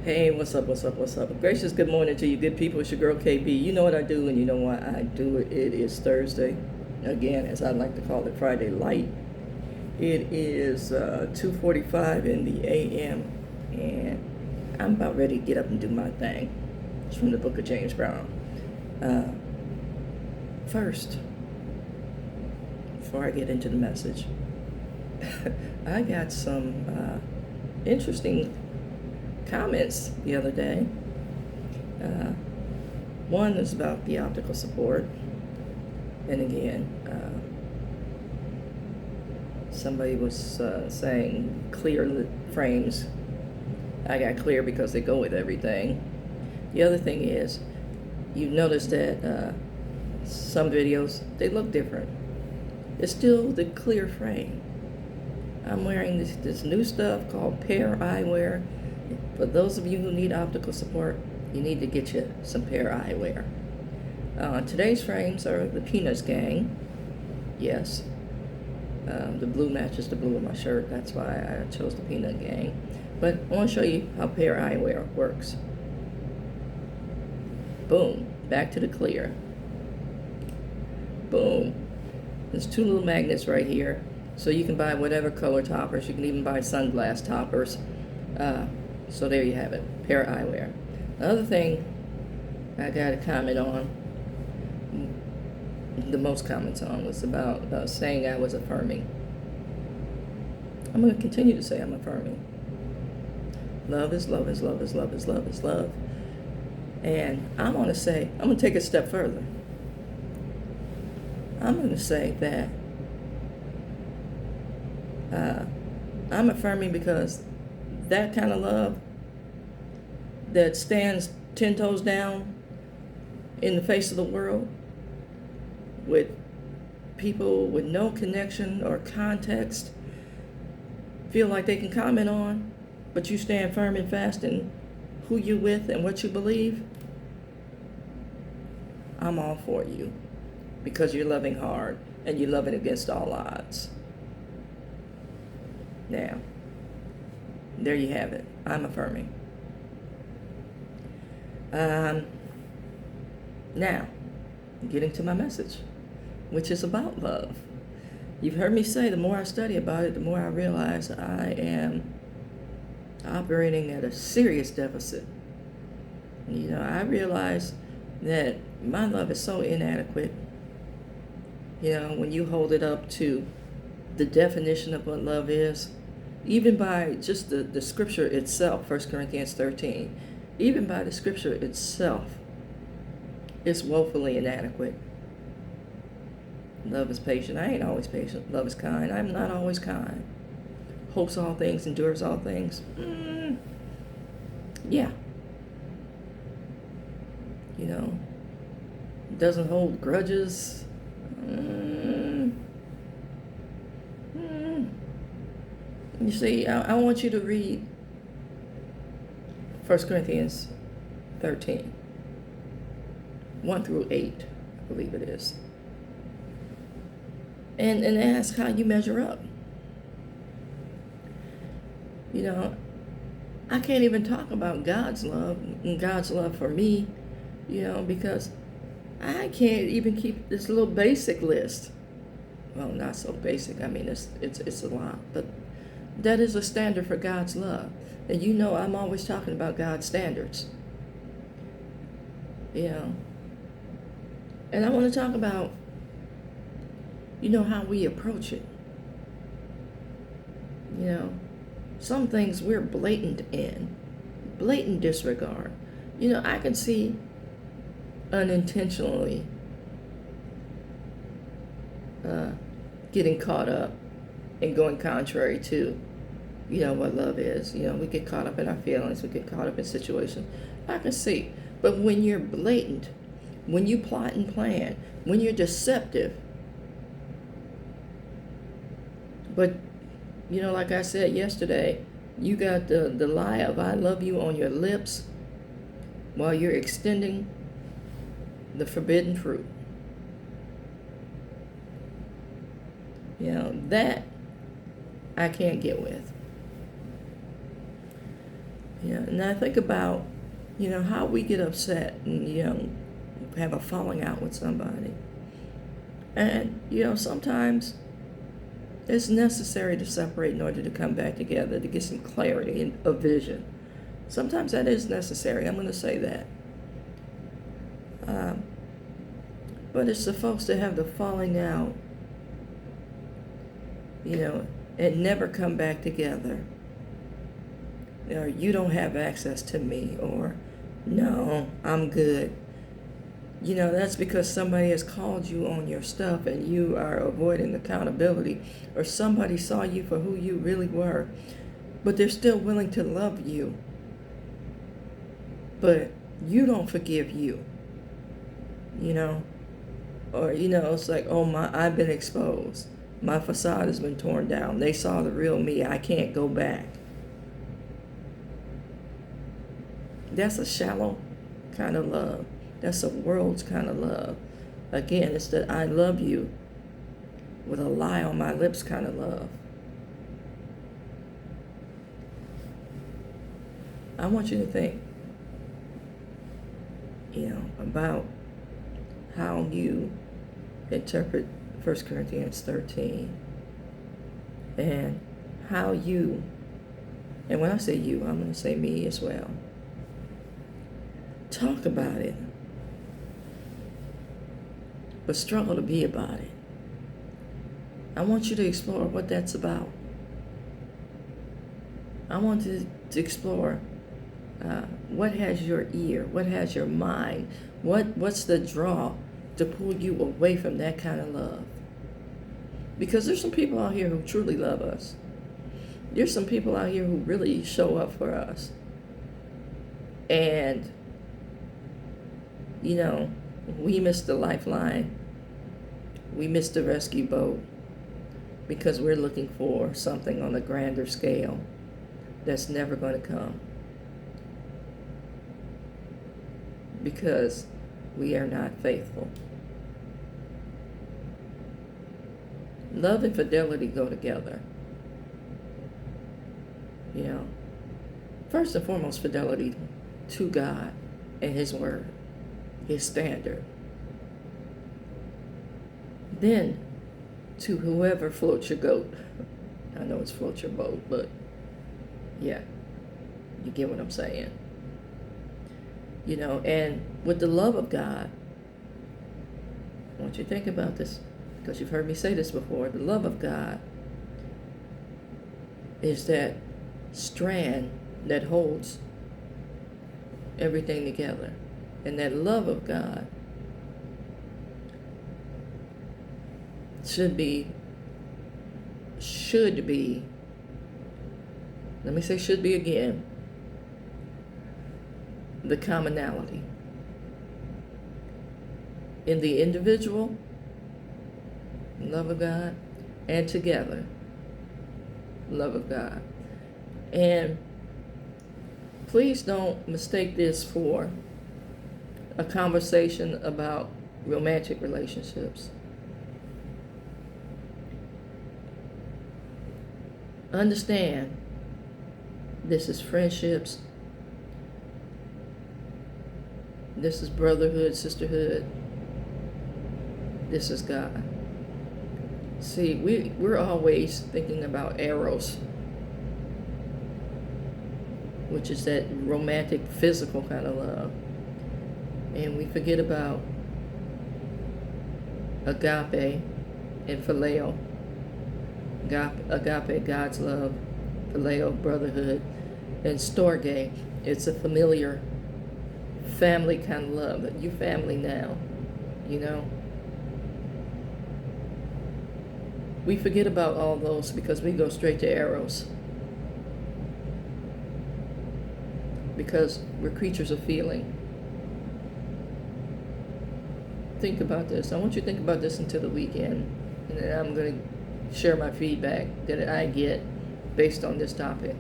Hey, what's up, what's up, what's up? Gracious good morning to you good people. It's your girl KB. You know what I do and you know why I do it. It is Thursday. Again, as I like to call it, Friday light. It is 2:45 in the AM and I'm about ready to get up and do my thing. It's from the book of James Brown. Uh, First, before I get into the message, I got some interesting comments the other day. Uh, One is about the optical support, and again, somebody was saying clear frames. I got clear because they go with everything. The other thing is, you notice that some videos they look different. It's still the clear frame. I'm wearing this new stuff called Pair Eyewear. For those of you who need optical support, you need to get you some Pair Eyewear. Today's frames are the Peanuts Gang. Yes. The blue matches the blue of my shirt. That's why I chose the Peanut Gang. But I want to show you how Pair Eyewear works. Boom. Back to the clear. Boom. There's two little magnets right here. So you can buy whatever color toppers. You can even buy sunglass toppers. So there you have it, Pair Eyewear. The other thing I got a comment on, the most comments on, was about saying I was affirming. I'm going to continue to say I'm affirming. Love is love is love is love is love is love. And I'm going to take it a step further. I'm going to say that I'm affirming because that kind of love that stands 10 toes down in the face of the world with people with no connection or context feel like they can comment on, but you stand firm and fast in who you're with and what you believe. I'm all for you because you're loving hard and you're loving against all odds. Now, there you have it. I'm affirming. Now, getting to my message, which is about love. You've heard me say the more I study about it, the more I realize I am operating at a serious deficit. You know, I realize that my love is so inadequate. You know, when you hold it up to the definition of what love is, even by just the scripture itself, 1 Corinthians 13, even by the scripture itself, it's woefully inadequate. Love is patient. I ain't always patient. Love is kind. I'm not always kind. Hopes all things, endures all things. Yeah. You know, doesn't hold grudges. You see, I want you to read 1 Corinthians 13, 1 through 8, I believe it is. And ask how you measure up. You know, I can't even talk about God's love and God's love for me, you know, because I can't even keep this little basic list. Well, not so basic. I mean, it's a lot, but that is a standard for God's love. And you know I'm always talking about God's standards. You know. And I want to talk about, you know, how we approach it. You know, some things we're blatant in. Blatant disregard. You know, I can see unintentionally getting caught up and going contrary to, you know, what love is. You know, we get caught up in our feelings, we get caught up in situations. I can see. But when you're blatant, when you plot and plan, when you're deceptive, but, you know, like I said yesterday, you got the lie of I love you on your lips while you're extending the forbidden fruit. You know, that I can't get with. Yeah, and I think about, how we get upset and, have a falling out with somebody. And, sometimes it's necessary to separate in order to come back together to get some clarity and a vision. Sometimes that is necessary. I'm going to say that. But it's the folks that have the falling out, and never come back together. Or you don't have access to me, or no, I'm good. That's because somebody has called you on your stuff and you are avoiding accountability, or somebody saw you for who you really were, but they're still willing to love you. But you don't forgive you, or, it's like, oh I've been exposed. My facade has been torn down. They saw the real me. I can't go back. That's a shallow kind of love. That's a world's kind of love. Again, it's that I love you with a lie on my lips kind of love. I want you to think, about how you interpret 1 Corinthians 13 and how you, and when I say you, I'm going to say me as well, talk about it, but struggle to be about it. I want you to explore what that's about. I want to explore what has your ear, what has your mind, what's the draw to pull you away from that kind of love. Because there's some people out here who truly love us. There's some people out here who really show up for us. And, we missed the lifeline. We missed the rescue boat because we're looking for something on a grander scale that's never going to come. Because we are not faithful. Love and fidelity go together. First and foremost, fidelity to God and His Word, His standard. Then to whoever floats your goat. I know it's float your boat, but yeah, you get what I'm saying. And with the love of God, I want you to think about this, because you've heard me say this before. The love of God is that strand that holds everything together. And that love of God should be, let me say should be again, the commonality in the individual, love of God, and together, love of God. And please don't mistake this for a conversation about romantic relationships. Understand, this is friendships. This is brotherhood, sisterhood. This is God. See, we're always thinking about eros, which is that romantic, physical kind of love. And we forget about agape and phileo. Agape, God's love. Phileo, brotherhood. And storge, it's a familiar, family kind of love. That you family now, We forget about all those because we go straight to eros. Because we're creatures of feeling. Think about this. I want you to think about this until the weekend. And then I'm going to share my feedback that I get based on this topic.